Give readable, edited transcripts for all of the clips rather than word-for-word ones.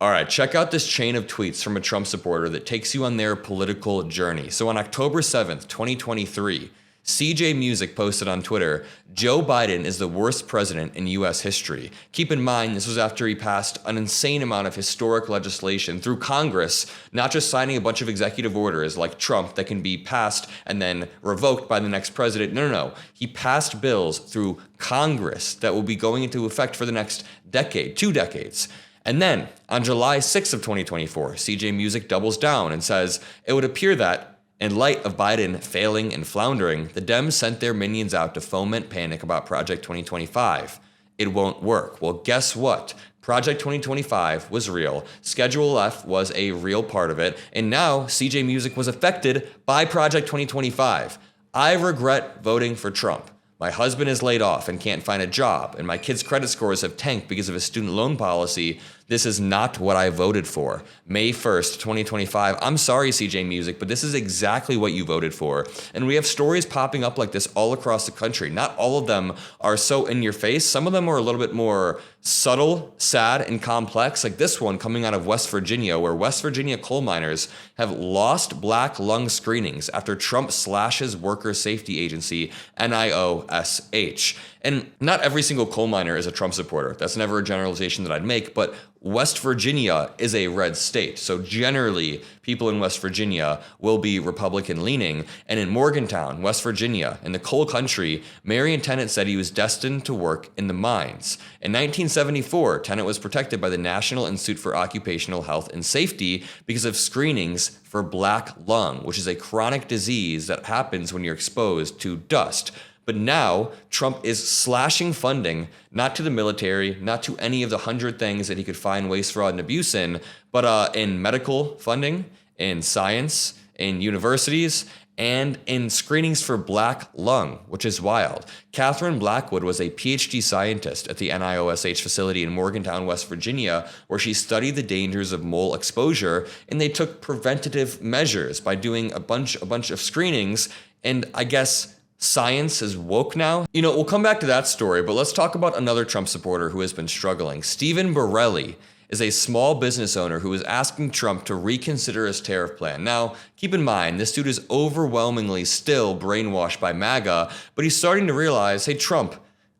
All right, check out this chain of tweets from a Trump supporter that takes you on their political journey. So on October 7th, 2023, CJ Music posted on Twitter, "Joe Biden is the worst president in US history." Keep in mind, this was after he passed an insane amount of historic legislation through Congress, not just signing a bunch of executive orders like Trump that can be passed and then revoked by the next president. No. He passed bills through Congress that will be going into effect for the next decade, 2 decades. And then on July 6th of 2024, CJ Music doubles down and says, "It would appear that in light of Biden failing and floundering, the Dems sent their minions out to foment panic about Project 2025. It won't work." Well, guess what? Project 2025 was real. Schedule F was a real part of it. And now CJ Music was affected by Project 2025. I regret voting for Trump. My husband is laid off and can't find a job, and my kids' credit scores have tanked because of his student loan policy. This is not what I voted for. May 1st, 2025. I'm sorry, CJ Music, but this is exactly what you voted for. And we have stories popping up like this all across the country. Not all of them are so in your face. Some of them are a little bit more subtle, sad, and complex, like this one coming out of West Virginia, where West Virginia coal miners have lost black lung screenings after Trump slashes worker safety agency, NIOSH. And not every single coal miner is a Trump supporter. That's never a generalization that I'd make, but West Virginia is a red state. So generally, people in West Virginia will be Republican leaning. And in Morgantown, West Virginia, in the coal country, Marion Tennant said he was destined to work in the mines. In 1974, Tennant was protected by the National Institute for Occupational Health and Safety because of screenings for black lung, which is a chronic disease that happens when you're exposed to dust. But now Trump is slashing funding, not to the military, not to any of the 100 things that he could find waste, fraud, and abuse in, but in medical funding, in science, in universities, and in screenings for black lung, which is wild. Catherine Blackwood was a PhD scientist at the NIOSH facility in Morgantown, West Virginia, where she studied the dangers of mole exposure, and they took preventative measures by doing a bunch of screenings, and I guess science is woke now. You know, we'll come back to that story, but let's talk about another Trump supporter who has been struggling. Stephen Borelli is a small business owner who is asking Trump to reconsider his tariff plan. Now, keep in mind, this dude is overwhelmingly still brainwashed by MAGA, but he's starting to realize, hey, Trump,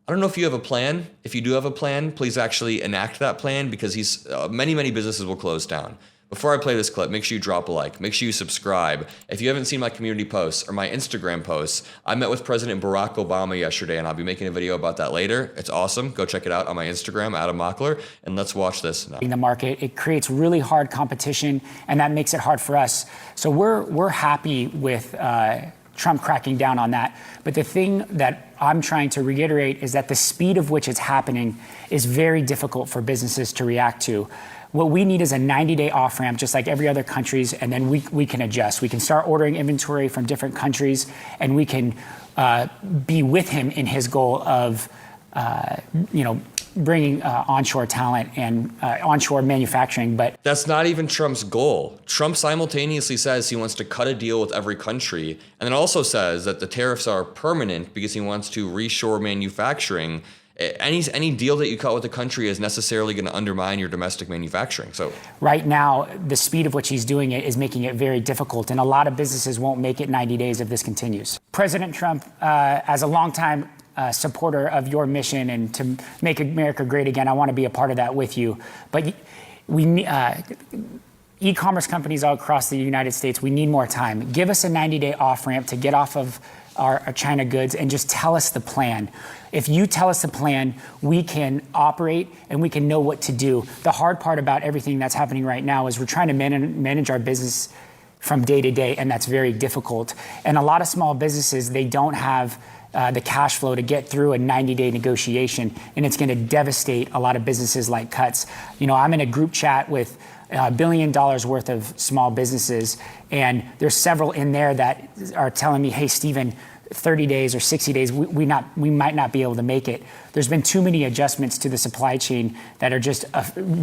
I don't know if you have a plan. If you do have a plan, please actually enact that plan, because many businesses will close down. Before I play this clip, make sure you drop a like. Make sure you subscribe. If you haven't seen my community posts or my Instagram posts, I met with President Barack Obama yesterday, and I'll be making a video about that later. It's awesome. Go check it out on my Instagram, Mockler, and let's watch this now. In the market, it creates really hard competition, and that makes it hard for us. So we're happy with Trump cracking down on that. But the thing that I'm trying to reiterate is that the speed of which it's happening is very difficult for businesses to react to. What we need is a 90-day off-ramp, just like every other country's, and then we can adjust. We can start ordering inventory from different countries, and we can be with him in his goal of, bringing onshore talent and onshore manufacturing. But that's not even Trump's goal. Trump simultaneously says he wants to cut a deal with every country, and then also says that the tariffs are permanent because he wants to reshore manufacturing. Any deal that you cut with a country is necessarily going to undermine your domestic manufacturing. So right now, the speed of which he's doing it is making it very difficult, and a lot of businesses won't make it 90 days if this continues. President Trump, as a longtime supporter of your mission and to make America great again, I want to be a part of that with you. But e-commerce companies all across the United States, we need more time. Give us a 90-day off-ramp to get off of our China goods and just tell us the plan. If you tell us the plan, we can operate and we can know what to do. The hard part about everything that's happening right now is we're trying to manage our business from day to day, and that's very difficult. And a lot of small businesses, they don't have the cash flow to get through a 90-day negotiation, and it's going to devastate a lot of businesses like cuts. You know, I'm in a group chat with $1 billion worth of small businesses, and there's several in there that are telling me, hey, Stephen, 30 days or 60 days, we might not be able to make it. There's been too many adjustments to the supply chain that are just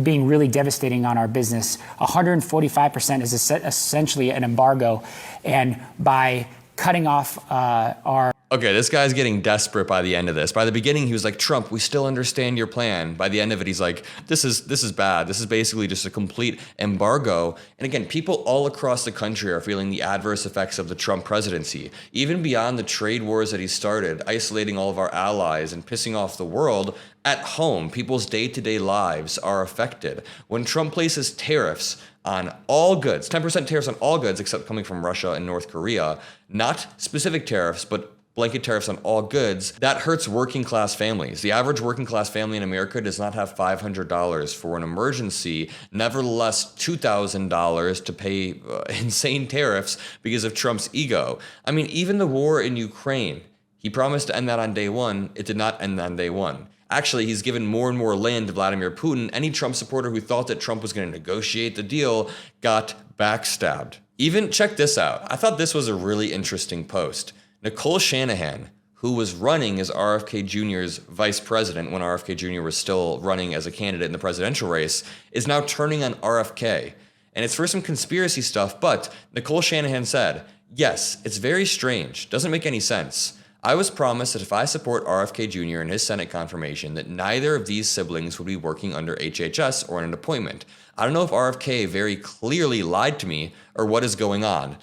being really devastating on our business. 145% is essentially an embargo, and by cutting off our... Okay, this guy's getting desperate by the end of this. By the beginning, he was like, Trump, we still understand your plan. By the end of it, he's like, this is bad. This is basically just a complete embargo. And again, people all across the country are feeling the adverse effects of the Trump presidency. Even beyond the trade wars that he started, isolating all of our allies and pissing off the world, at home, people's day-to-day lives are affected. When Trump places tariffs on all goods, 10% tariffs on all goods except coming from Russia and North Korea, not specific tariffs, but blanket tariffs on all goods, that hurts working class families. The average working class family in America does not have $500 for an emergency, nevertheless $2,000 to pay insane tariffs because of Trump's ego. I mean, even the war in Ukraine, he promised to end that on day one. It did not end on day one. Actually, he's given more and more land to Vladimir Putin. Any Trump supporter who thought that Trump was going to negotiate the deal got backstabbed. Even check this out. I thought this was a really interesting post. Nicole Shanahan, who was running as RFK Jr.'s vice president when RFK Jr. was still running as a candidate in the presidential race, is now turning on RFK. And it's for some conspiracy stuff, but Nicole Shanahan said, yes, it's very strange, doesn't make any sense. I was promised that if I support RFK Jr. in his Senate confirmation, that neither of these siblings would be working under HHS or in an appointment. I don't know if RFK very clearly lied to me or what is going on.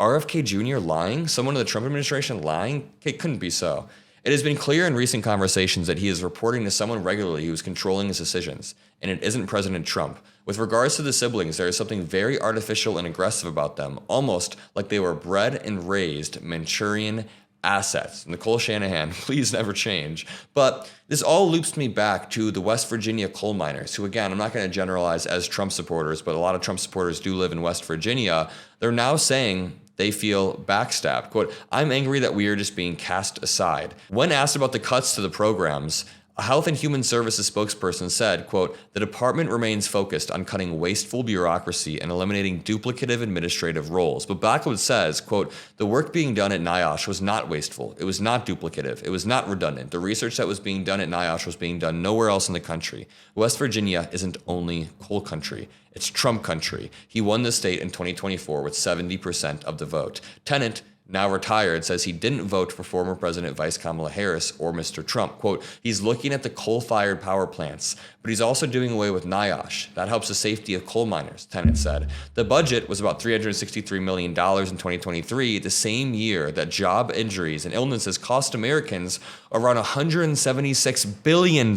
RFK Jr. lying? Someone in the Trump administration lying? It couldn't be so. It has been clear in recent conversations that he is reporting to someone regularly who is controlling his decisions, and it isn't President Trump. With regards to the siblings, there is something very artificial and aggressive about them, almost like they were bred and raised Manchurian assets. Nicole Shanahan, please never change. But this all loops me back to the West Virginia coal miners, who again, I'm not going to generalize as Trump supporters, but a lot of Trump supporters do live in West Virginia. They're now saying they feel backstabbed. Quote, I'm angry that we are just being cast aside. When asked about the cuts to the programs, a Health and Human Services spokesperson said, quote, the department remains focused on cutting wasteful bureaucracy and eliminating duplicative administrative roles. But Blackwood says, quote, the work being done at NIOSH was not wasteful. It was not duplicative. It was not redundant. The research that was being done at NIOSH was being done nowhere else in the country. West Virginia isn't only coal country. It's Trump country. He won the state in 2024 with 70% of the vote. Tennant, now retired, says he didn't vote for former President Vice Kamala Harris or Mr. Trump. Quote, he's looking at the coal-fired power plants, but he's also doing away with NIOSH. That helps the safety of coal miners, Tennant said. The budget was about $363 million in 2023, the same year that job injuries and illnesses cost Americans around $176 billion.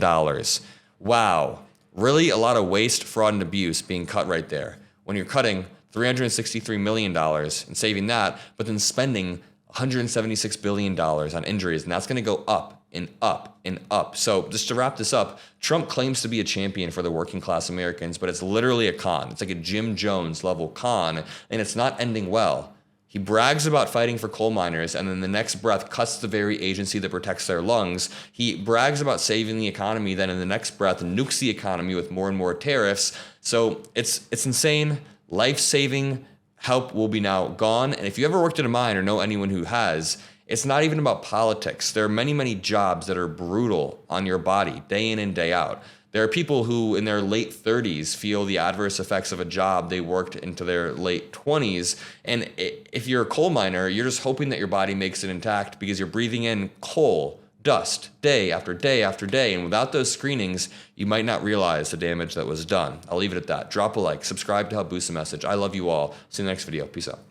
Wow. Really a lot of waste, fraud, and abuse being cut right there. When you're cutting $363 million and saving that, but then spending $176 billion on injuries, and that's going to go up and up and up. So just to wrap this up, Trump claims to be a champion for the working class Americans, but it's literally a con. It's like a Jim Jones level con, and it's not ending well. He brags about fighting for coal miners, and then the next breath cuts the very agency that protects their lungs. He brags about saving the economy, then in the next breath nukes the economy with more and more tariffs. So it's insane. Life-saving help will be now gone. And if you ever worked at a mine or know anyone who has, it's not even about politics. There are many, many jobs that are brutal on your body day in and day out. There are people who in their late 30s feel the adverse effects of a job they worked into their late 20s. And if you're a coal miner, you're just hoping that your body makes it intact because you're breathing in coal dust day after day after day. And without those screenings, you might not realize the damage that was done. I'll leave it at that. Drop a like, subscribe to help boost the message. I love you all. See you in the next video. Peace out.